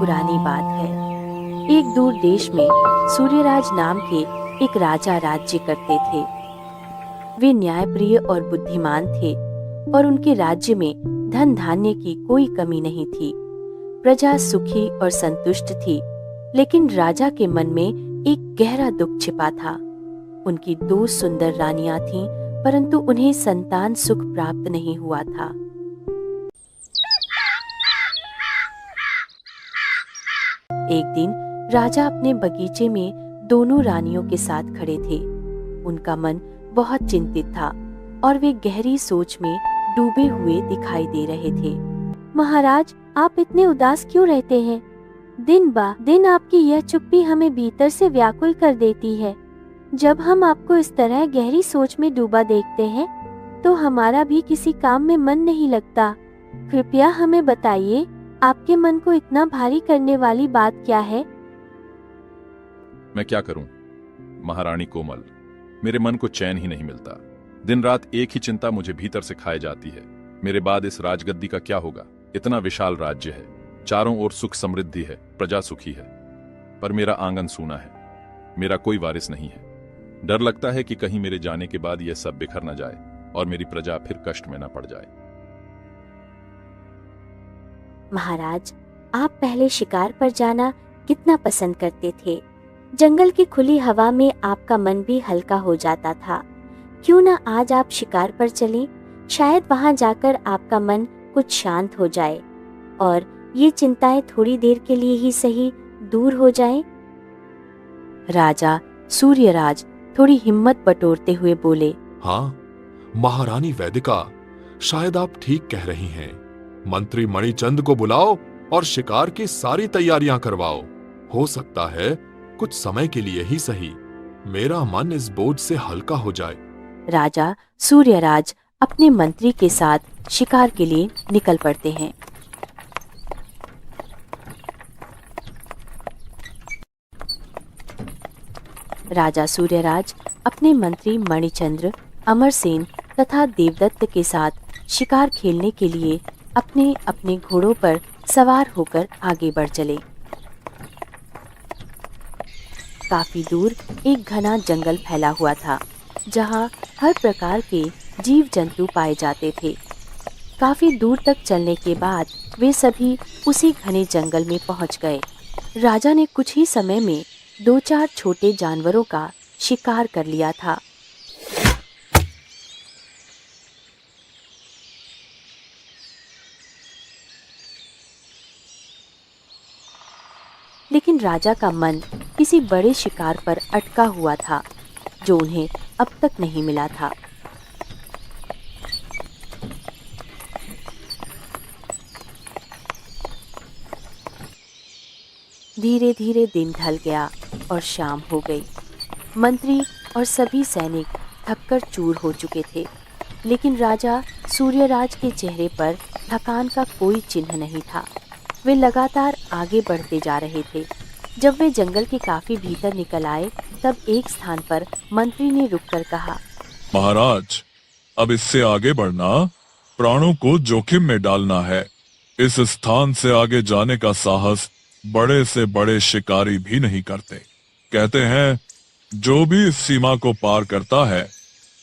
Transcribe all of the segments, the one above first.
पुरानी बात है। एक दूर देश में सूर्यराज नाम के एक राजा राज्य करते थे। वे न्यायप्रिय और बुद्धिमान थे और उनके राज्य में धन धान्य की कोई कमी नहीं थी। प्रजा सुखी और संतुष्ट थी, लेकिन राजा के मन में एक गहरा दुख छिपा था। उनकी 2 सुंदर रानियां थीं, परंतु उन्हें संतान सुख प्राप्त नहीं हुआ था। एक दिन राजा अपने बगीचे में दोनों रानियों के साथ खड़े थे। उनका मन बहुत चिंतित था और वे गहरी सोच में डूबे हुए दिखाई दे रहे थे। महाराज, आप इतने उदास क्यों रहते हैं? दिन बा दिन आपकी यह चुप्पी हमें भीतर से व्याकुल कर देती है। जब हम आपको इस तरह गहरी सोच में डूबा देखते हैं, तो हमारा भी किसी काम में मन नहीं लगता। कृपया हमें बताइए, आपके मन को इतना भारी करने वाली बात क्या है? मैं क्या करूं महारानी कोमल, मेरे मन को चैन ही नहीं मिलता। दिन रात एक ही चिंता मुझे भीतर से खाए जाती है। मेरे बाद इस राजगद्दी का क्या होगा? इतना विशाल राज्य है, चारों ओर सुख समृद्धि है, प्रजा सुखी है, पर मेरा आंगन सूना है, मेरा कोई वारिस नहीं है। डर लगता है कि कहीं मेरे जाने के बाद यह सब बिखर न जाए और मेरी प्रजा फिर कष्ट में न पड़ जाए। महाराज, आप पहले शिकार पर जाना कितना पसंद करते थे। जंगल की खुली हवा में आपका मन भी हल्का हो जाता था। क्यों ना आज आप शिकार पर चलें? शायद वहां जाकर आपका मन कुछ शांत हो जाए और ये चिंताएं थोड़ी देर के लिए ही सही दूर हो जाएं। राजा सूर्यराज थोड़ी हिम्मत बटोरते हुए बोले, हाँ महारानी वैदिका, शायद आप ठीक कह रही हैं। मंत्री मणिचंद को बुलाओ और शिकार की सारी तैयारियां करवाओ। हो सकता है कुछ समय के लिए ही सही मेरा मन इस बोझ से हल्का हो जाए। राजा सूर्यराज अपने मंत्री के साथ शिकार के लिए निकल पड़ते हैं। राजा सूर्यराज अपने मंत्री मणिचंद्र, अमरसेन तथा देवदत्त के साथ शिकार खेलने के लिए अपने अपने घोड़ों पर सवार होकर आगे बढ़ चले। काफी दूर एक घना जंगल फैला हुआ था, जहां हर प्रकार के जीव जंतु पाए जाते थे। काफी दूर तक चलने के बाद वे सभी उसी घने जंगल में पहुंच गए। राजा ने कुछ ही समय में 2-4 छोटे जानवरों का शिकार कर लिया था। लेकिन राजा का मन किसी बड़े शिकार पर अटका हुआ था, जो उन्हें अब तक नहीं मिला था। धीरे धीरे दिन ढल गया और शाम हो गई। मंत्री और सभी सैनिक थककर चूर हो चुके थे, लेकिन राजा सूर्यराज के चेहरे पर थकान का कोई चिन्ह नहीं था। वे लगातार आगे बढ़ते जा रहे थे। जब वे जंगल के काफी भीतर निकल आए, तब एक स्थान पर मंत्री ने रुककर कहा, महाराज, अब इससे आगे बढ़ना प्राणों को जोखिम में डालना है। इस स्थान से आगे जाने का साहस बड़े से बड़े शिकारी भी नहीं करते। कहते हैं जो भी इस सीमा को पार करता है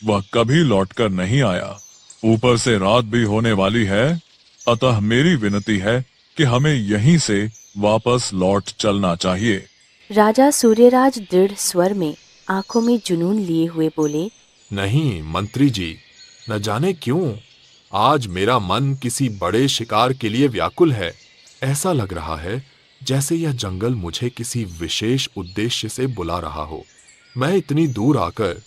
वह कभी लौटकर नहीं आया। ऊपर से रात भी होने वाली है, अतः मेरी विनती है कि हमें यहीं से वापस लौट चलना चाहिए। राजा सूर्यराज दृढ़ स्वर में आंखों में जुनून लिए हुए बोले, नहीं मंत्री जी, न जाने क्यों आज मेरा मन किसी बड़े शिकार के लिए व्याकुल है। ऐसा लग रहा है जैसे यह जंगल मुझे किसी विशेष उद्देश्य से बुला रहा हो। मैं इतनी दूर आकर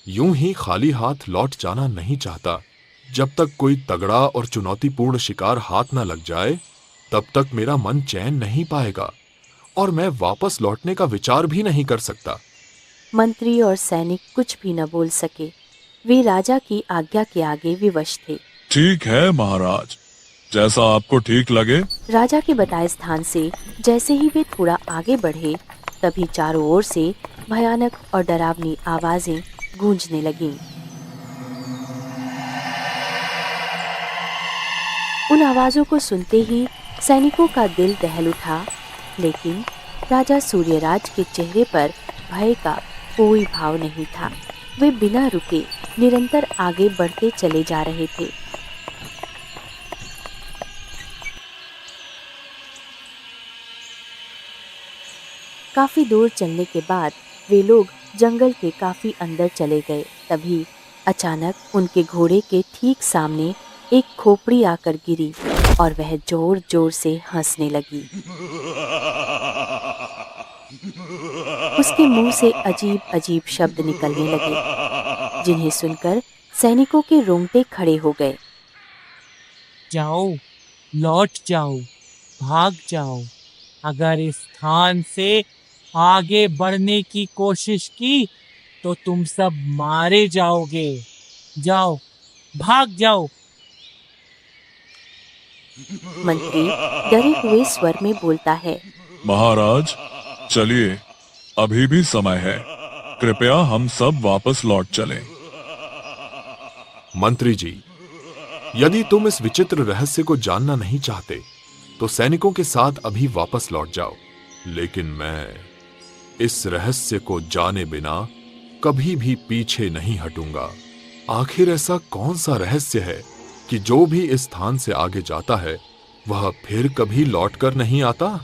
यूं ही खाली हाथ लौट जाना नहीं चाहता। जब तक कोई तगड़ा और चुनौतीपूर्ण शिकार हाथ न लग जाए, तब तक मेरा मन चैन नहीं पाएगा और मैं वापस लौटने का विचार भी नहीं कर सकता। मंत्री और सैनिक कुछ भी न बोल सके। वे राजा की आज्ञा के आगे विवश थे। ठीक है महाराज, जैसा आपको ठीक लगे। राजा के बताए स्थान से जैसे ही वे थोड़ा आगे बढ़े, तभी चारों ओर से भयानक और डरावनी आवाजें गूंजने लगीं। उन आवाजों को सुनते ही सैनिकों का दिल दहल उठा लेकिन राजा सूर्यराज के चेहरे पर भय का कोई भाव नहीं था। वे बिना रुके निरंतर आगे बढ़ते चले जा रहे थे। काफी दूर चलने के बाद वे लोग जंगल के काफी अंदर चले गए। तभी अचानक उनके घोड़े के ठीक सामने एक खोपड़ी आकर गिरी और वह जोर जोर से हंसने लगी। उसके मुंह से अजीब अजीब शब्द निकलने लगे, जिन्हें सुनकर सैनिकों के रोंगटे खड़े हो गए। जाओ, लौट जाओ, भाग जाओ। अगर इस स्थान से आगे बढ़ने की कोशिश की तो तुम सब मारे जाओगे। जाओ, भाग जाओ। मंत्री डरे हुए स्वर में बोलता है, महाराज, चलिए, अभी भी समय है। कृपया हम सब वापस लौट चलें। मंत्री जी, यदि तुम इस विचित्र रहस्य को जानना नहीं चाहते तो सैनिकों के साथ अभी वापस लौट जाओ। लेकिन मैं इस रहस्य को जाने बिना कभी भी पीछे नहीं हटूंगा। आखिर ऐसा कौन सा रहस्य है कि जो भी इस स्थान से आगे जाता है वह फिर कभी लौटकर नहीं आता?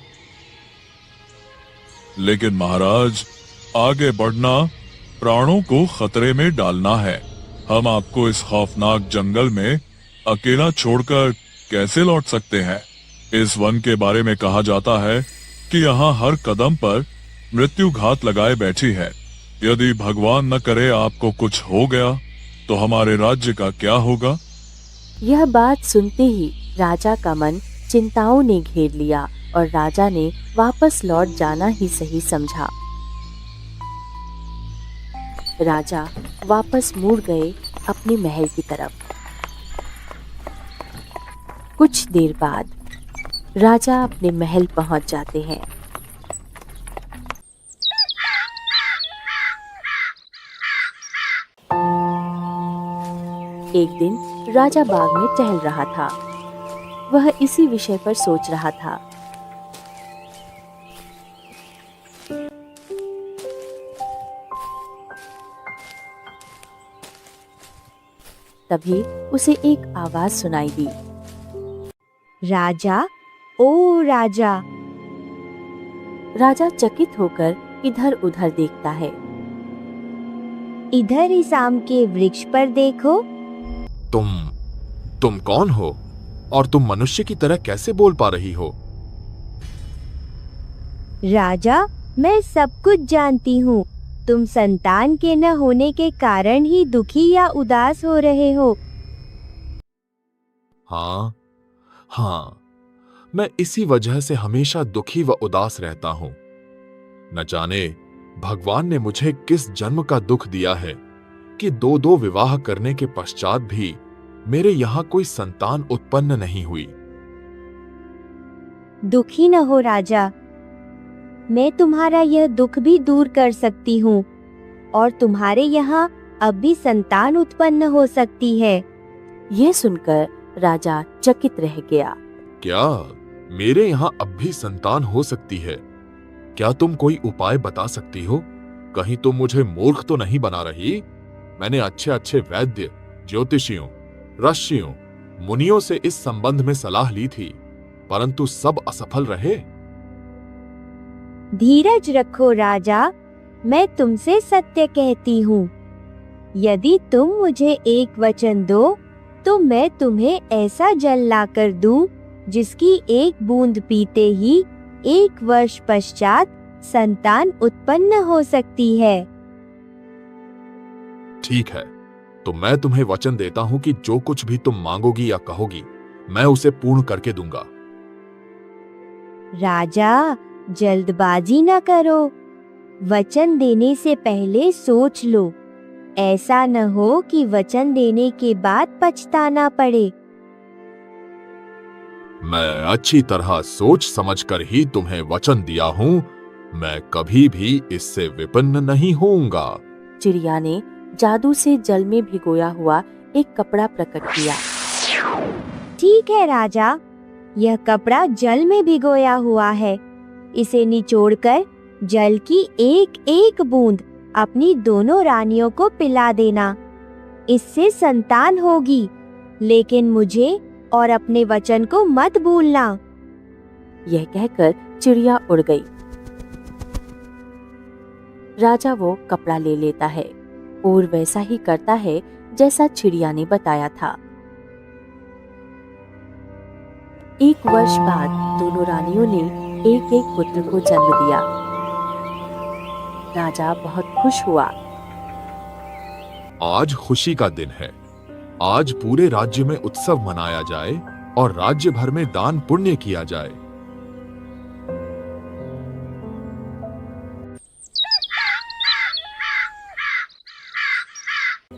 लेकिन महाराज, आगे बढ़ना प्राणों को खतरे में डालना है। हम आपको इस खौफनाक जंगल में अकेला छोड़कर कैसे लौट सकते हैं? इस वन के बारे में कहा जाता है कि यहाँ हर कदम पर मृत्यु घात लगाए बैठी है। यदि भगवान न करे आपको कुछ हो गया तो हमारे राज्य का क्या होगा? यह बात सुनते ही राजा का मन चिंताओं ने घेर लिया और राजा ने वापस लौट जाना ही सही समझा। राजा वापस मुड़ गए अपने महल की तरफ। कुछ देर बाद राजा अपने महल पहुंच जाते हैं। एक दिन राजा बाग में टहल रहा था। वह इसी विषय पर सोच रहा था। तभी उसे एक आवाज सुनाई दी। राजा, ओ राजा। राजा चकित होकर इधर उधर देखता है। इधर इस आम के वृक्ष पर देखो। तुम कौन हो और तुम मनुष्य की तरह कैसे बोल पा रही हो? राजा, मैं सब कुछ जानती हूँ। तुम संतान के न होने के कारण ही दुखी या उदास हो रहे हो। हाँ, मैं इसी वजह से हमेशा दुखी व उदास रहता हूँ। न जाने भगवान ने मुझे किस जन्म का दुख दिया है कि दो विवाह करने के पश्चात भी मेरे यहाँ कोई संतान उत्पन्न नहीं हुई। दुखी न हो राजा, मैं तुम्हारा यह दुख भी दूर कर सकती हूँ और तुम्हारे यहाँ अब भी संतान उत्पन्न हो सकती है। यह सुनकर राजा चकित रह गया। क्या मेरे यहाँ अब भी संतान हो सकती है? क्या तुम कोई उपाय बता सकती हो? कहीं तुम मुझे मूर्ख तो नहीं बना रही? मैंने अच्छे अच्छे वैद्य, ज्योतिषियों, ऋषियों, मुनियों से इस संबंध में सलाह ली थी, परंतु सब असफल रहे। धीरज रखो राजा, मैं तुमसे सत्य कहती हूँ। यदि तुम मुझे एक वचन दो तो मैं तुम्हें ऐसा जल लाकर दूं जिसकी एक बूंद पीते ही 1 वर्ष पश्चात संतान उत्पन्न हो सकती है। ठीक है, तो मैं तुम्हें वचन देता हूं कि जो कुछ भी तुम मांगोगी या कहोगी मैं उसे पूर्ण करके दूंगा। राजा, जल्दबाजी न करो। वचन देने से पहले सोच लो। ऐसा न हो कि वचन देने के बाद पछताना पड़े। मैं अच्छी तरह सोच समझकर ही तुम्हें वचन दिया हूं। मैं कभी भी इससे विपन्न नहीं होऊंगा। चिड़िया ने जादू से जल में भिगोया हुआ एक कपड़ा प्रकट किया। ठीक है राजा, यह कपड़ा जल में भिगोया हुआ है। इसे निचोड़कर जल की एक एक बूंद अपनी दोनों रानियों को पिला देना। इससे संतान होगी, लेकिन मुझे और अपने वचन को मत भूलना। यह कहकर चिड़िया उड़ गई। राजा वो कपड़ा ले लेता है और वैसा ही करता है जैसा चिड़िया ने बताया था। एक वर्ष बाद दोनों रानियों ने एक एक पुत्र को जन्म दिया। राजा बहुत खुश हुआ। आज खुशी का दिन है। आज पूरे राज्य में उत्सव मनाया जाए और राज्य भर में दान पुण्य किया जाए।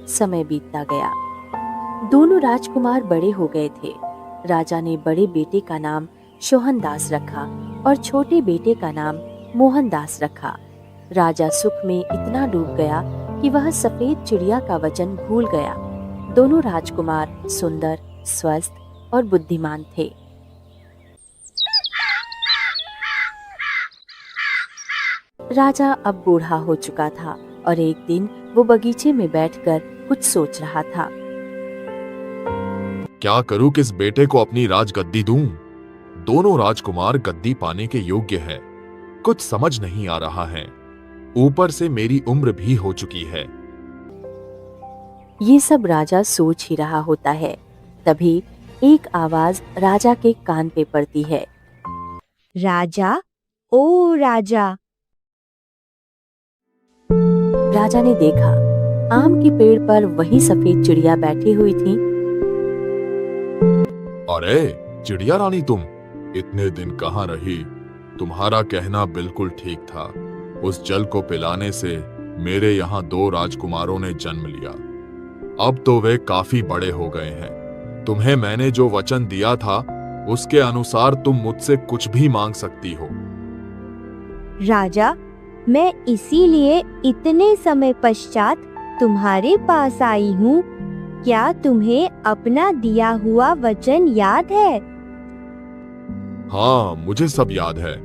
समय बीतता गया। दोनों राजकुमार बड़े हो गए थे। राजा ने बड़े बेटे का नाम सोहनदास रखा और छोटे बेटे का नाम मोहनदास रखा। राजा सुख में इतना डूब गया कि वह सफेद चिड़िया का वचन भूल गया। दोनों राजकुमार सुंदर, स्वस्थ और बुद्धिमान थे। राजा अब बूढ़ा हो चुका था और एक दिन वो बगीचे में बैठकर कुछ सोच रहा था। क्या करूं, किस बेटे को अपनी राजगद्दी दूं? दोनों राजकुमार गद्दी पाने के योग्य हैं। कुछ समझ नहीं आ रहा है। ऊपर से मेरी उम्र भी हो चुकी है। ये सब राजा सोच ही रहा होता है। तभी एक आवाज राजा के कान पे पड़ती है। राजा, ओ राजा। राजा ने देखा आम के पेड़ पर वही सफेद चिड़िया बैठी हुई थी। अरे चिड़िया रानी, तुम इतने दिन कहाँ रही? तुम्हारा कहना बिल्कुल ठीक था। उस जल को पिलाने से मेरे यहाँ 2 राजकुमारों ने जन्म लिया। अब तो वे काफी बड़े हो गए हैं। तुम्हें मैंने जो वचन दिया था उसके अनुसार तुम मुझसे कुछ भी मांग सकती हो। राजा, मैं इसीलिए इतने समय पश्चात तुम्हारे पास आई हूँ। क्या तुम्हें अपना दिया हुआ वचन याद है? हाँ, मुझे सब याद है।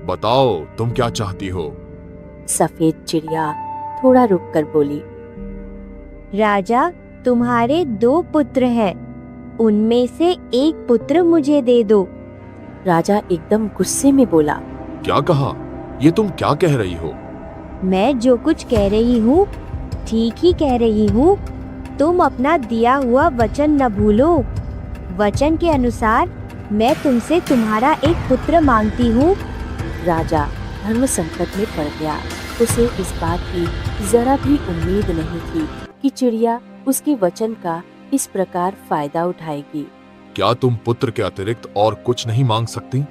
बताओ, तुम क्या चाहती हो? सफेद चिड़िया थोड़ा रुककर बोली। राजा, तुम्हारे 2 पुत्र हैं। उनमें से एक पुत्र मुझे दे दो। राजा एकदम गुस्से में बोला। क्या कहा? ये तुम क्या कह रही हो? मैं जो कुछ कह रही हूँ ठीक ही कह रही हूँ। तुम अपना दिया हुआ वचन न भूलो। वचन के अनुसार मैं तुमसे तुम्हारा एक पुत्र मांगती हूँ। राजा धर्म संकट में पड़ गया। उसे इस बात की जरा भी उम्मीद नहीं थी कि चिड़िया उसके वचन का इस प्रकार फायदा उठाएगी। क्या तुम पुत्र के अतिरिक्त और कुछ नहीं मांग सकती?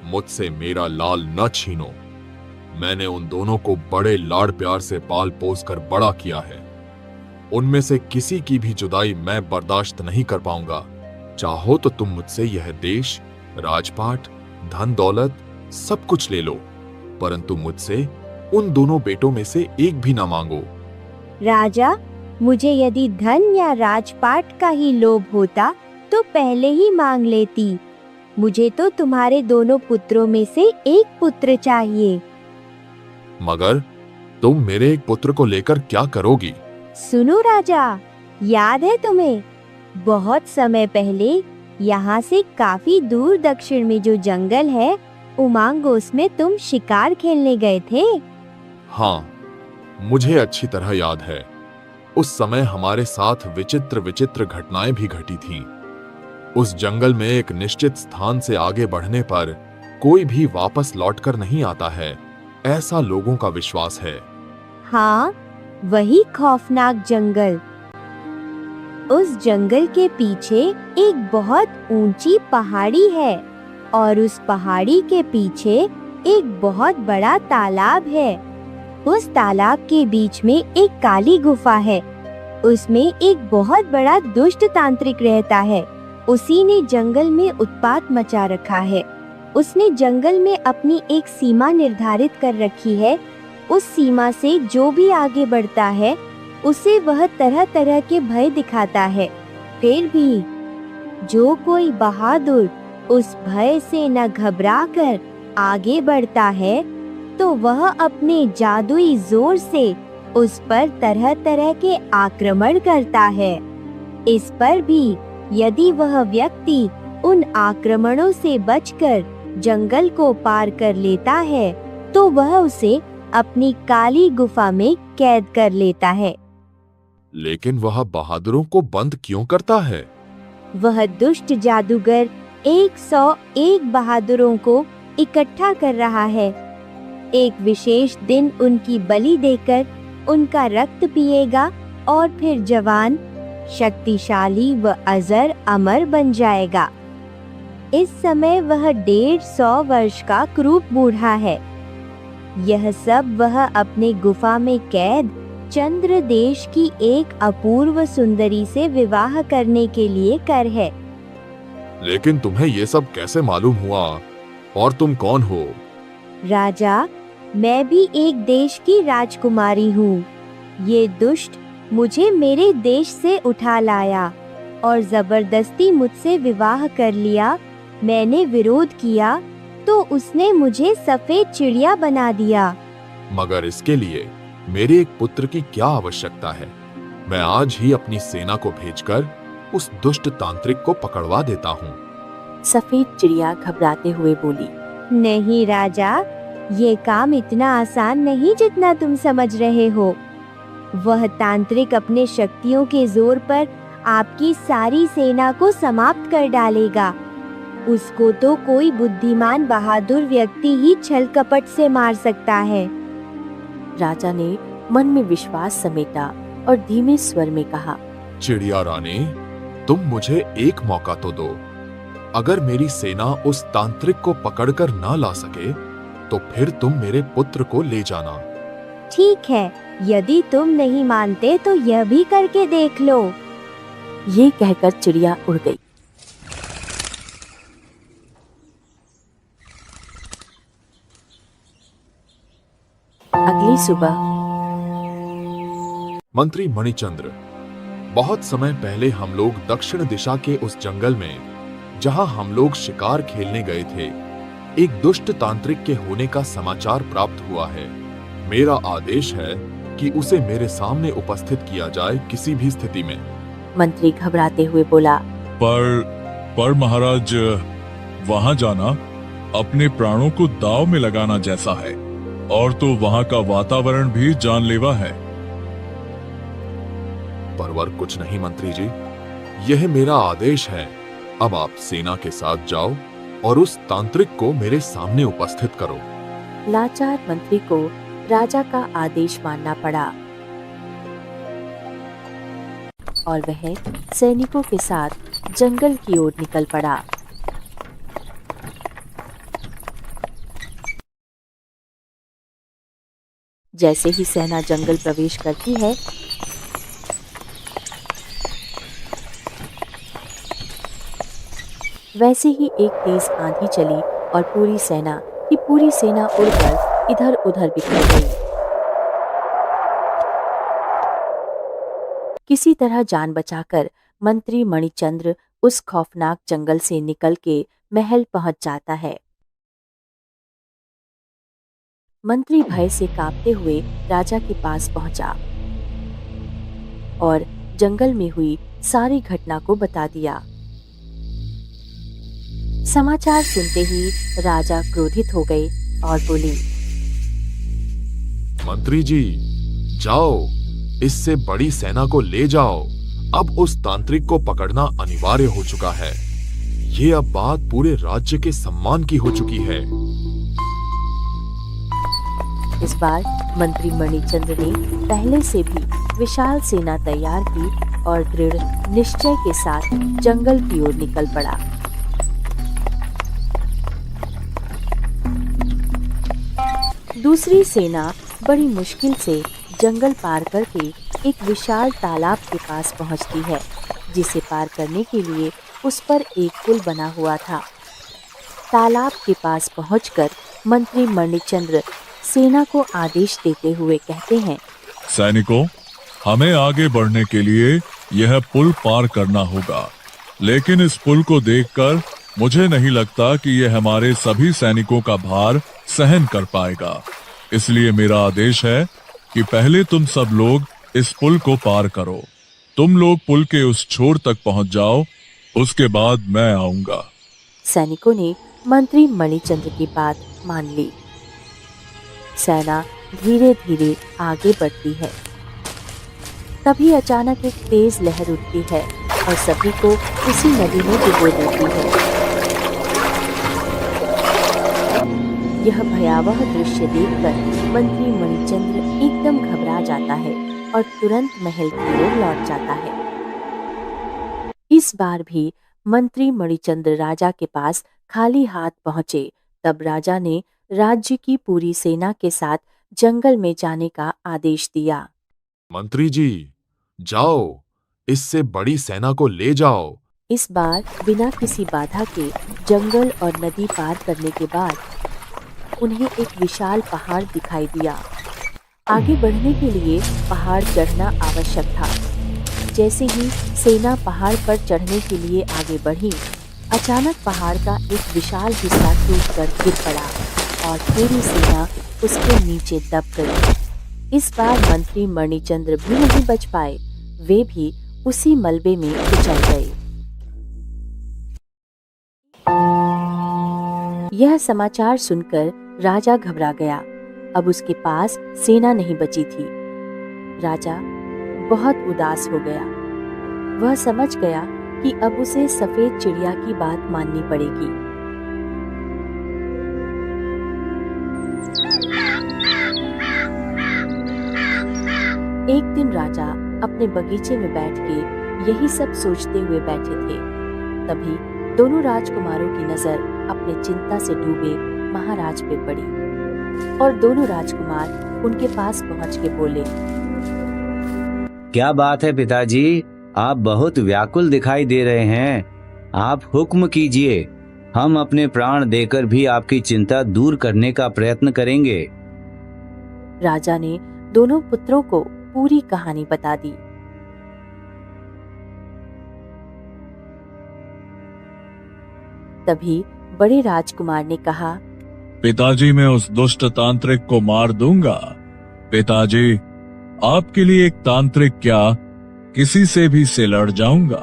मुझसे मेरा लाल न छीनो। मैंने उन दोनों को बड़े लाड़ प्यार से पाल पोस कर बड़ा किया है। उनमें से किसी की भी जुदाई मैं बर्दाश्त नहीं कर पाऊंगा। चाहो तो तुम मुझसे यह देश, राजपाट, धन दौलत सब कुछ ले लो, परंतु मुझसे उन दोनों बेटों में से एक भी ना मांगो। राजा, मुझे यदि धन या राजपाट का ही लोभ होता तो पहले ही मांग लेती। मुझे तो तुम्हारे दोनों पुत्रों में से एक पुत्र चाहिए। मगर तुम मेरे एक पुत्र को लेकर क्या करोगी? सुनो राजा, याद है तुम्हें? बहुत समय पहले यहाँ से काफी दूर दक्षिण में जो जंगल है, उमांगोस में तुम शिकार खेलने गए थे। हाँ, मुझे अच्छी तरह याद है। उस समय हमारे साथ विचित्र विचित्र घटनाएं भी घटी थीं। उस जंगल में एक निश्चित स्थान से आगे बढ़ने पर कोई भी वापस लौटकर नहीं आता है, ऐसा लोगों का विश्वास है। हाँ, वही खौफनाक जंगल। उस जंगल के पीछे एक बहुत ऊंची पहाड़ी है और उस पहाड़ी के पीछे एक बहुत बड़ा तालाब है। उस तालाब के बीच में एक काली गुफा है। उसमें एक बहुत बड़ा दुष्ट तांत्रिक रहता है। उसी ने जंगल में उत्पात मचा रखा है। उसने जंगल में अपनी एक सीमा निर्धारित कर रखी है। उस सीमा से जो भी आगे बढ़ता है उसे वह तरह तरह के भय दिखाता है। फिर भी जो कोई बहादुर उस भय से न घबराकर आगे बढ़ता है तो वह अपने जादुई जोर से उस पर तरह तरह के आक्रमण करता है। इस पर भी यदि वह व्यक्ति उन आक्रमणों से बचकर जंगल को पार कर लेता है तो वह उसे अपनी काली गुफा में कैद कर लेता है। लेकिन वह बहादुरों को बंद क्यों करता है? वह दुष्ट जादूगर 101 बहादुरों को इकट्ठा कर रहा है। एक विशेष दिन उनकी बलि देकर उनका रक्त पिएगा और फिर जवान, शक्तिशाली व अजर अमर बन जाएगा। इस समय वह 150 वर्ष का क्रूप बूढ़ा है। यह सब वह अपने गुफा में कैद चंद्र देश की एक अपूर्व सुंदरी से विवाह करने के लिए कर है। लेकिन तुम्हें ये सब कैसे मालूम हुआ और तुम कौन हो? राजा, मैं भी एक देश की राजकुमारी हूँ। ये दुष्ट मुझे मेरे देश से उठा लाया और जबरदस्ती मुझसे विवाह कर लिया। मैंने विरोध किया तो उसने मुझे सफेद चिड़िया बना दिया। मगर इसके लिए मेरे एक पुत्र की क्या आवश्यकता है? मैं आज ही अपनी सेना को भेजकर उस दुष्ट तांत्रिक को पकड़वा देता हूँ। सफेद चिड़िया घबराते हुए बोली, नहीं राजा, ये काम इतना आसान नहीं जितना तुम समझ रहे हो। वह तांत्रिक अपने शक्तियों के जोर पर आपकी सारी सेना को समाप्त कर डालेगा। उसको तो कोई बुद्धिमान बहादुर व्यक्ति ही छल कपट से मार सकता है। राजा ने मन में विश्वास समेटा और धीमे स्वर में कहा, चिड़िया रानी, तुम मुझे एक मौका तो दो। अगर मेरी सेना उस तांत्रिक को पकड़कर ना ला सके तो फिर तुम मेरे पुत्र को ले जाना। ठीक है, यदि तुम नहीं मानते तो यह भी करके देख लो। ये कहकर चिड़िया उड़ गई। अगली सुबह मंत्री मणिचंद्र, बहुत समय पहले हम लोग दक्षिण दिशा के उस जंगल में, जहां हम लोग शिकार खेलने गए थे, एक दुष्ट तांत्रिक के होने का समाचार प्राप्त हुआ है। मेरा आदेश है कि उसे मेरे सामने उपस्थित किया जाए किसी भी स्थिति में। मंत्री घबराते हुए बोला, पर महाराज, वहां जाना अपने प्राणों को दांव में लगाना जैसा है, और तो वहां का वातावरण भी जानलेवा है। परवर कुछ नहीं मंत्री जी, यह मेरा आदेश है। अब आप सेना के साथ जाओ और उस तांत्रिक को मेरे सामने उपस्थित करो। लाचार मंत्री को राजा का आदेश मानना पड़ा और वह सैनिकों के साथ जंगल की ओर निकल पड़ा। जैसे ही सेना जंगल प्रवेश करती है, वैसे ही एक तेज आंधी चली और पूरी सेना उड़कर इधर उधर बिखर गई। किसी तरह जान बचाकर मंत्री मणिचंद्र उस खौफनाक जंगल से निकल के महल पहुंच जाता है। मंत्री भय से कांपते हुए राजा के पास पहुंचा और जंगल में हुई सारी घटना को बता दिया। समाचार सुनते ही राजा क्रोधित हो गए और बोले, मंत्री जी, जाओ, इससे बड़ी सेना को ले जाओ। अब उस तांत्रिक को पकड़ना अनिवार्य हो चुका है। ये अब बात पूरे राज्य के सम्मान की हो चुकी है। इस बार मंत्री मणिचंद्र ने पहले से भी विशाल सेना तैयार की और दृढ़ निश्चय के साथ जंगल की ओर निकल पड़ा। दूसरी सेना बड़ी मुश्किल से जंगल पार करके एक विशाल तालाब के पास पहुंचती है, जिसे पार करने के लिए उस पर एक पुल बना हुआ था। तालाब के पास पहुंचकर मंत्री मणिचंद्र सेना को आदेश देते हुए कहते हैं, सैनिकों, हमें आगे बढ़ने के लिए यह पुल पार करना होगा, लेकिन इस पुल को देखकर मुझे नहीं लगता कि यह हमारे सभी सैनिकों का भार सहन कर पाएगा। इसलिए मेरा आदेश है कि पहले तुम सब लोग इस पुल को पार करो। तुम लोग पुल के उस छोर तक पहुंच जाओ, उसके बाद मैं आऊंगा। सैनिकों ने मंत्री मणिचंद्र की बात मान ली। सेना धीरे धीरे आगे बढ़ती है। तभी अचानक एक तेज लहर उठती है और सभी को उसी नदी में डुबो देती है। यह भयावह दृश्य देखकर मंत्री मणिचंद्र एकदम घबरा जाता है और तुरंत महल की ओर लौट जाता है। इस बार भी मंत्री मणिचंद्र राजा के पास खाली हाथ पहुंचे तब राजा ने राज्य की पूरी सेना के साथ जंगल में जाने का आदेश दिया। मंत्री जी, जाओ, इससे बड़ी सेना को ले जाओ। इस बार बिना किसी बाधा के जंगल और नदी पार करने के बाद उन्हें एक विशाल पहाड़ दिखाई दिया। आगे बढ़ने के लिए पहाड़ चढ़ना आवश्यक था। जैसे ही सेना पहाड़ पर चढ़ने के लिए आगे बढ़ी, अचानक पहाड़ का एक विशाल हिस्सा टूटकर गिर पड़ा और पूरी सेना उसके नीचे दब गई। इस बार मंत्री मणिचंद्र भी नहीं बच पाए, वे भी उसी मलबे में कुचल गए। यह समाचार सुनकर राजा घबरा गया। अब उसके पास सेना नहीं बची थी। राजा बहुत उदास हो गया। वह समझ गया कि अब उसे सफेद चिड़िया की बात माननी पड़ेगी। एक दिन राजा अपने बगीचे में बैठ के यही सब सोचते हुए बैठे थे। तभी दोनों राजकुमारों की नजर अपने चिंता से डूबे महाराज पे पड़ी और दोनों राजकुमार उनके पास पहुंच के बोले, क्या बात है पिताजी, आप बहुत व्याकुल दिखाई दे रहे हैं। आप हुक्म कीजिए, हम अपने प्राण देकर भी आपकी चिंता दूर करने का प्रयत्न करेंगे। राजा ने दोनों पुत्रों को पूरी कहानी बता दी। तभी बड़े राजकुमार ने कहा, पिताजी, मैं उस दुष्ट तांत्रिक को मार दूंगा। पिताजी, आपके लिए एक तांत्रिक क्या, किसी से भी से लड़ जाऊंगा।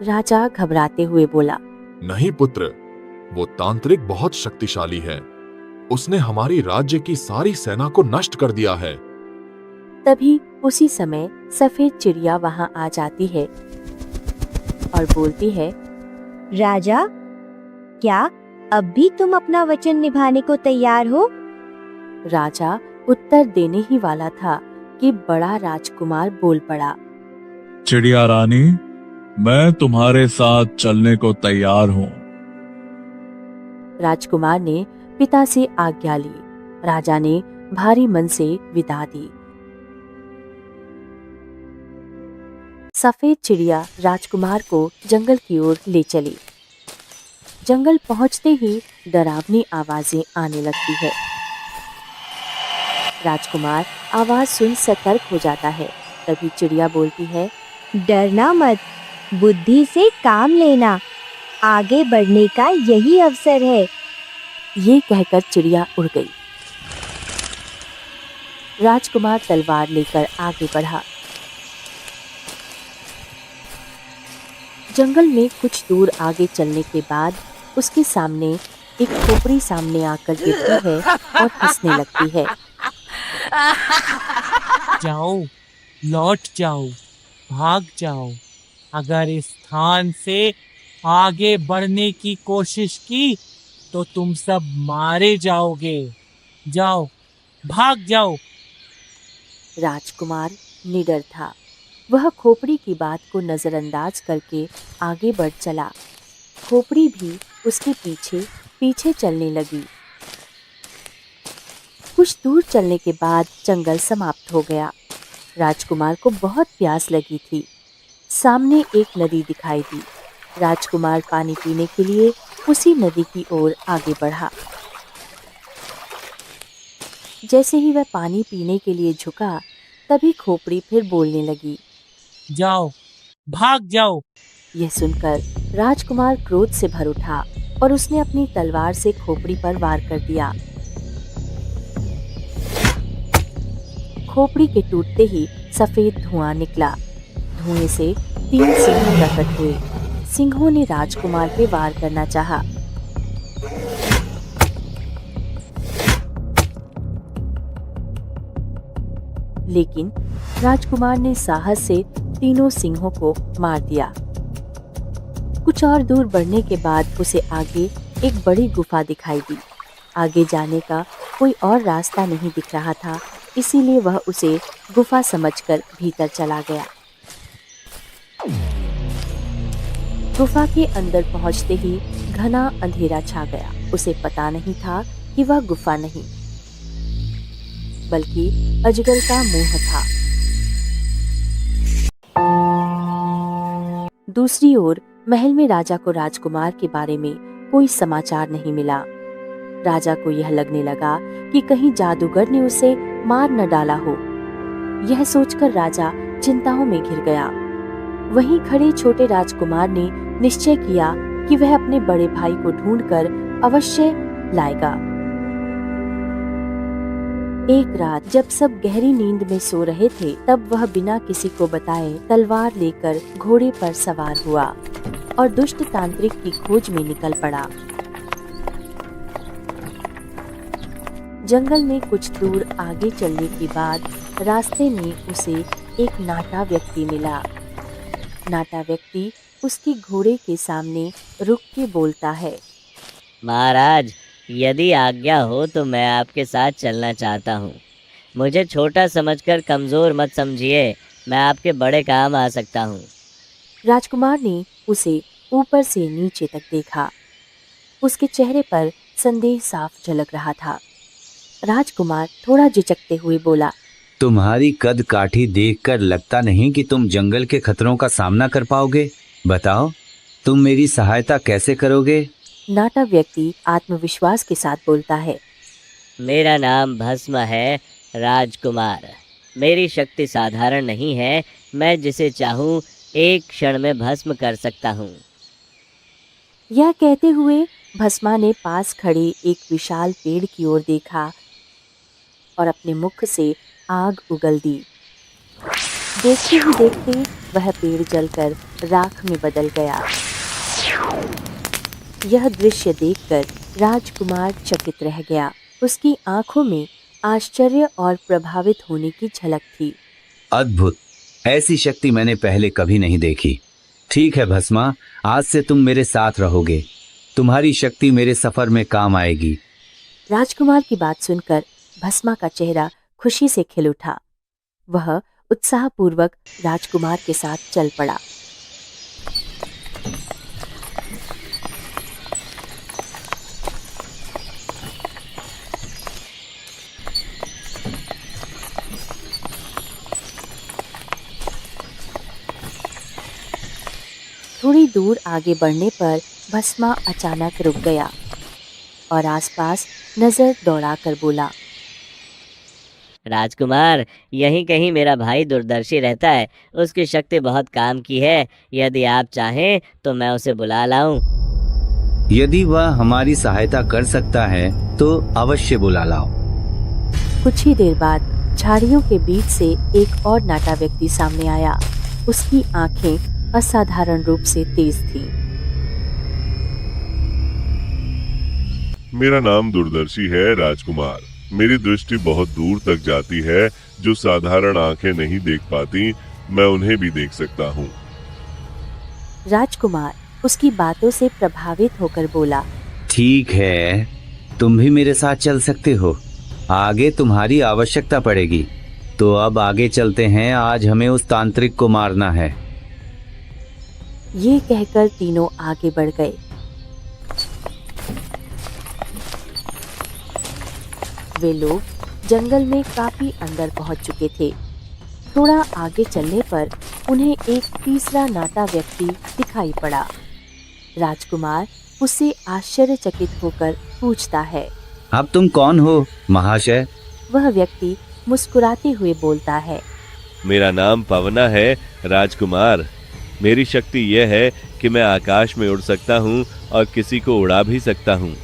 राजा घबराते हुए बोला, नहीं पुत्र, वो तांत्रिक बहुत शक्तिशाली है। उसने हमारी राज्य की सारी सेना को नष्ट कर दिया है। तभी उसी समय सफेद चिड़िया वहां आ जाती है और बोलती है, राजा, क्या अब भी तुम अपना वचन निभाने को तैयार हो? राजा उत्तर देने ही वाला था कि बड़ा राजकुमार बोल पड़ा, चिड़िया रानी, मैं तुम्हारे साथ चलने को तैयार हूँ। राजकुमार ने पिता से आज्ञा ली। राजा ने भारी मन से विदा दी। सफेद चिड़िया राजकुमार को जंगल की ओर ले चली। जंगल पहुंचते ही डरावनी आवाजें आने लगती है। राजकुमार आवाज सुन सतर्क हो जाता है। तभी चिड़िया बोलती है, डरना मत, बुद्धि से काम लेना, आगे बढ़ने का यही अवसर है। ये कहकर चिड़िया उड़ गई। राजकुमार तलवार लेकर आगे बढ़ा। जंगल में कुछ दूर आगे चलने के बाद उसके सामने एक खोपड़ी सामने आकर गिरती है और हंसने लगती है। जाओ, लौट जाओ, भाग जाओ। अगर इस स्थान से आगे बढ़ने की कोशिश की तो तुम सब मारे जाओगे। जाओ, भाग जाओ। राजकुमार निडर था। वह खोपड़ी की बात को नजरअंदाज करके आगे बढ़ चला। खोपड़ी भी उसके पीछे पीछे चलने लगी। कुछ दूर चलने के बाद जंगल समाप्त हो गया। राजकुमार को बहुत प्यास लगी थी। सामने एक नदी दिखाई दी। राजकुमार पानी पीने के लिए उसी नदी की ओर आगे बढ़ा। जैसे ही वह पानी पीने के लिए झुका, तभी खोपड़ी फिर बोलने लगी, जाओ, भाग जाओ। यह सुनकर राजकुमार क्रोध से भर उठा और उसने अपनी तलवार से खोपड़ी पर वार कर दिया। खोपड़ी के टूटते ही सफेद धुआं निकला। धुएं से 3 सिंह प्रकट हुए। सिंहों ने राजकुमार पे वार करना चाहा, लेकिन राजकुमार ने साहस से तीनों सिंहों को मार दिया। कुछ और दूर बढ़ने के बाद उसे आगे एक बड़ी गुफा दिखाई दी। आगे जाने का कोई और रास्ता नहीं दिख रहा था, इसीलिए वह उसे गुफा समझकर भीतर चला गया। गुफा के अंदर पहुंचते ही घना अंधेरा छा गया। उसे पता नहीं था कि वह गुफा नहीं बल्कि अजगर का मुंह था। दूसरी ओर महल में राजा को राजकुमार के बारे में कोई समाचार नहीं मिला। राजा को यह लगने लगा कि कहीं जादूगर ने उसे मार न डाला हो। यह सोचकर राजा चिंताओं में घिर गया। वहीं खड़े छोटे राजकुमार ने निश्चय किया कि वह अपने बड़े भाई को ढूंढकर अवश्य लाएगा। एक रात जब सब गहरी नींद में सो रहे थे, तब वह बिना किसी को बताए तलवार लेकर घोड़े पर सवार हुआ और दुष्ट तांत्रिक की खोज में निकल पड़ा। जंगल में कुछ दूर आगे चलने के बाद रास्ते में उसे एक नाटा व्यक्ति मिला। नाटा व्यक्ति उसके घोड़े के सामने रुक के बोलता है, महाराज, यदि आज्ञा हो तो मैं आपके साथ चलना चाहता हूँ। मुझे छोटा समझकर कमज़ोर मत समझिए, मैं आपके बड़े काम आ सकता हूँ। राजकुमार ने उसे ऊपर से नीचे तक देखा। उसके चेहरे पर संदेह साफ झलक रहा था। राजकुमार थोड़ा झिझकते हुए बोला, तुम्हारी कद काठी देखकर लगता नहीं कि तुम जंगल के खतरों का सामना कर पाओगे। बताओ, तुम मेरी सहायता कैसे करोगे? नाटा व्यक्ति आत्मविश्वास के साथ बोलता है, मेरा नाम भस्म है, राजकुमार। मेरी शक्ति साधारण नहीं है, मैं जिसे चाहूँ एक क्षण में भस्म कर सकता हूँ। यह कहते हुए भस्मा ने पास खड़े एक विशाल पेड़ की ओर देखा और अपने मुख से आग उगल दी। देखते ही देखते वह पेड़ जलकर राख में बदल गया। यह दृश्य देखकर राजकुमार चकित रह गया। उसकी आंखों में आश्चर्य और प्रभावित होने की झलक थी। अद्भुत, ऐसी शक्ति मैंने पहले कभी नहीं देखी। ठीक है भस्मा, आज से तुम मेरे साथ रहोगे। तुम्हारी शक्ति मेरे सफर में काम आएगी। राजकुमार की बात सुनकर भस्मा का चेहरा खुशी से खिल उठा। वह उत्साहपूर्वक राजकुमार के साथ चल पड़ा। थोड़ी दूर आगे बढ़ने पर भस्मा अचानक रुक गया और आसपास नजर दौड़ाकर बोला, राजकुमार, यहीं कहीं मेरा भाई दूरदर्शी रहता है। उसकी शक्ति बहुत काम की है। यदि आप चाहें तो मैं उसे बुला लाऊं। यदि वह हमारी सहायता कर सकता है तो अवश्य बुला लाओ। कुछ ही देर बाद झाड़ियों के बीच से एक और नाटा व्यक्ति सामने आया। उसकी आंखें असाधारण रूप से तेज थीं। मेरा नाम दूरदर्शी है, राजकुमार। मेरी दृष्टि बहुत दूर तक जाती है। जो साधारण आंखें नहीं देख पाती, मैं उन्हें भी देख सकता हूँ। राजकुमार उसकी बातों से प्रभावित होकर बोला, ठीक है, तुम भी मेरे साथ चल सकते हो। आगे तुम्हारी आवश्यकता पड़ेगी। तो अब आगे चलते हैं। आज हमें उस तांत्रिक को मारना है। ये कहकर तीनों आगे बढ़ गए। वे लोग जंगल में काफी अंदर पहुंच चुके थे। थोड़ा आगे चलने पर उन्हें एक तीसरा नाटा व्यक्ति दिखाई पड़ा। राजकुमार उससे आश्चर्यचकित होकर पूछता है, अब तुम कौन हो महाशय? वह व्यक्ति मुस्कुराते हुए बोलता है, मेरा नाम पवना है, राजकुमार। मेरी शक्ति यह है कि मैं आकाश में उड़ सकता हूँ और किसी को उड़ा भी सकता हूँ।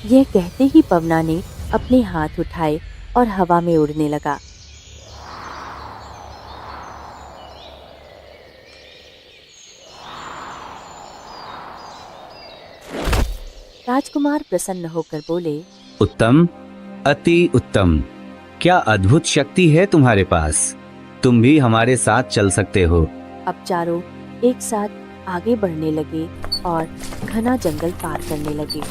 यह कहते ही पवना ने अपने हाथ उठाए और हवा में उड़ने लगा। राजकुमार प्रसन्न होकर बोले, उत्तम, अति उत्तम। क्या अद्भुत शक्ति है तुम्हारे पास। तुम भी हमारे साथ चल सकते हो। अब चारों एक साथ आगे बढ़ने लगे और घना जंगल पार करने लगे।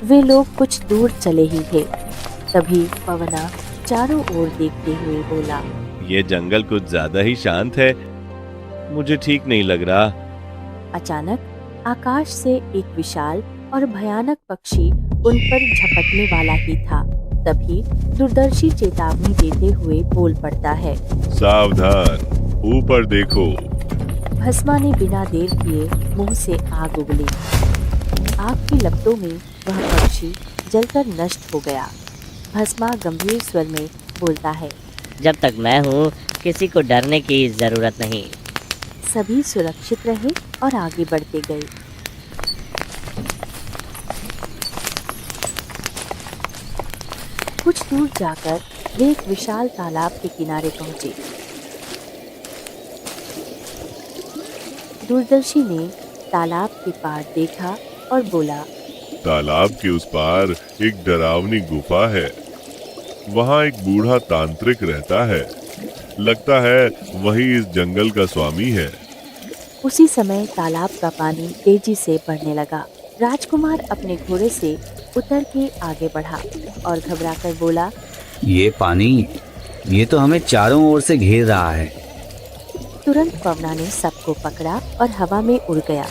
वे लोग कुछ दूर चले ही थे, तभी पवना चारों ओर देखते हुए बोला, ये जंगल कुछ ज्यादा ही शांत है, मुझे ठीक नहीं लग रहा। अचानक आकाश से एक विशाल और भयानक पक्षी उन पर झपटने वाला ही था। तभी दूरदर्शी चेतावनी देते हुए बोल पड़ता है, सावधान, ऊपर देखो। भस्मा ने बिना देर किए मुंह से आग उगली। आग की लपटों में वह पक्षी जलकर नष्ट हो गया। भस्मा गंभीर स्वर में बोलता है, जब तक मैं हूँ किसी को डरने की जरूरत नहीं। सभी सुरक्षित रहे और आगे बढ़ते गए। कुछ दूर जाकर वे एक विशाल तालाब के किनारे पहुंचे। दूरदर्शी ने तालाब के पार देखा और बोला, तालाब के उस पार एक डरावनी गुफा है। वहाँ एक बूढ़ा तांत्रिक रहता है। लगता है वही इस जंगल का स्वामी है। उसी समय तालाब का पानी तेजी से बढ़ने लगा। राजकुमार अपने घोड़े से उतर के आगे बढ़ा और घबराकर बोला, ये पानी, ये तो हमें चारों ओर से घेर रहा है। तुरंत पवना ने सबको पकड़ा और हवा में उड़ गया।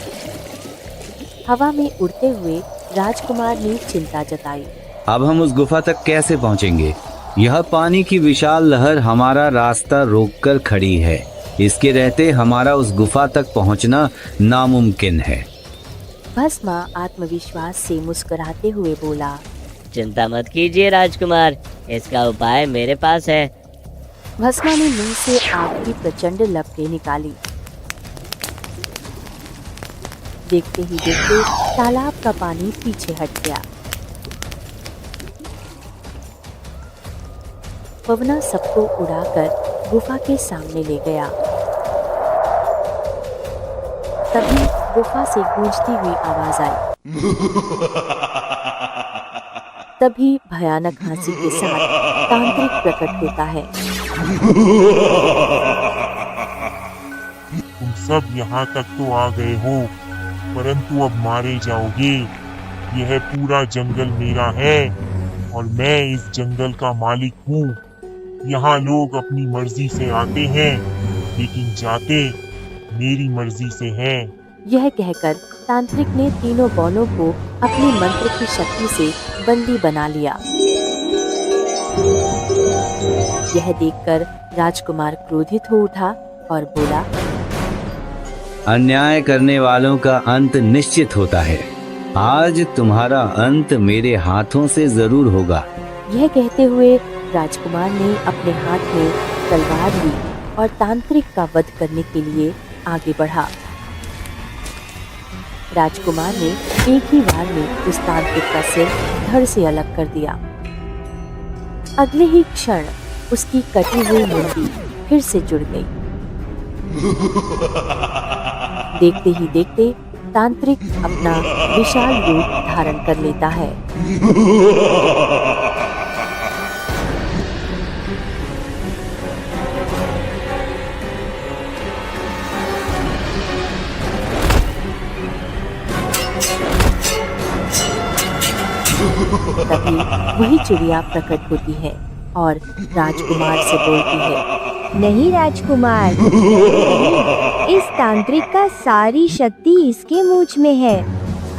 हवा में उड़ते हुए राजकुमार ने चिंता जताई। अब हम उस गुफा तक कैसे पहुंचेंगे? यह पानी की विशाल लहर हमारा रास्ता रोककर खड़ी है। इसके रहते हमारा उस गुफा तक पहुंचना नामुमकिन है। भस्मा आत्मविश्वास से मुस्कुराते हुए बोला, चिंता मत कीजिए राजकुमार, इसका उपाय मेरे पास है। भस्मा ने मुंह से आग की प्रचंड लपटें निकाली। देखते ही देखते तालाब का पानी पीछे हट गया। पवना सबको उड़ाकर गुफा के सामने ले गया। तभी गुफा से गूंजती हुई आवाज आई। तभी भयानक हंसी के साथ तांत्रिक प्रकट होता है। तुम सब यहाँ तक तो आ गए हो, परंतु अब मारे जाओगे। यह पूरा जंगल मेरा है और मैं इस जंगल का मालिक हूँ। यहाँ लोग अपनी मर्जी से आते हैं, लेकिन जाते मेरी मर्जी से हैं। यह कहकर तांत्रिक ने तीनों बौनों को अपनी मंत्र की शक्ति से बंदी बना लिया। यह देखकर राजकुमार क्रोधित हो उठा और बोला, अन्याय करने वालों का अंत निश्चित होता है। आज तुम्हारा अंत मेरे हाथों से जरूर होगा। यह कहते हुए राजकुमार ने अपने हाथ में तलवार ली और तांत्रिक का वध करने के लिए आगे बढ़ा। राजकुमार ने एक ही बार में उस तांत्रिक का सिर धड़ से अलग कर दिया। अगले ही क्षण उसकी कटी हुई मुंडी फिर से जुड़ गई। देखते ही देखते तांत्रिक अपना विशाल रूप धारण कर लेता है। तभी वही चिड़िया प्रकट होती है और राजकुमार से बोलती है, नहीं राजकुमार, इस तांत्रिक का सारी शक्ति इसके मूंछ में है।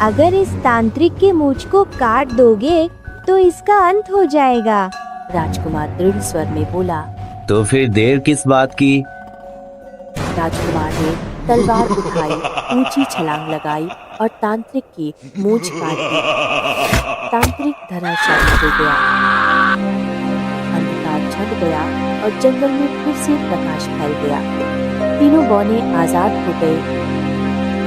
अगर इस तांत्रिक के मूंछ को काट दोगे तो इसका अंत हो जाएगा। राजकुमार दृढ़ स्वर में बोला। तो फिर देर किस बात की? राजकुमार ने तलवार उठाई, ऊंची छलांग लगाई और तांत्रिक की मूंछ काट दी। तांत्रिक धराशायी हो गया। अंधकार झड़ गया और जंगल में फिर से प्रकाश फैल गया। तीनों बौने आजाद हो गए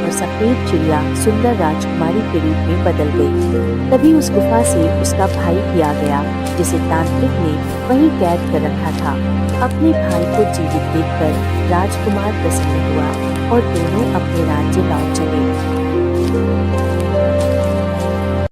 और सफेद चिड़िया सुंदर राजकुमारी के रूप में बदल गई। तभी उस गुफा से उसका भाई भी आ गया, जिसे तांत्रिक ने वहीं कैद कर रखा था। अपने भाई को जीवित देखकर राजकुमार प्रसन्न हुआ और दोनों अपने राज्य लौट चले।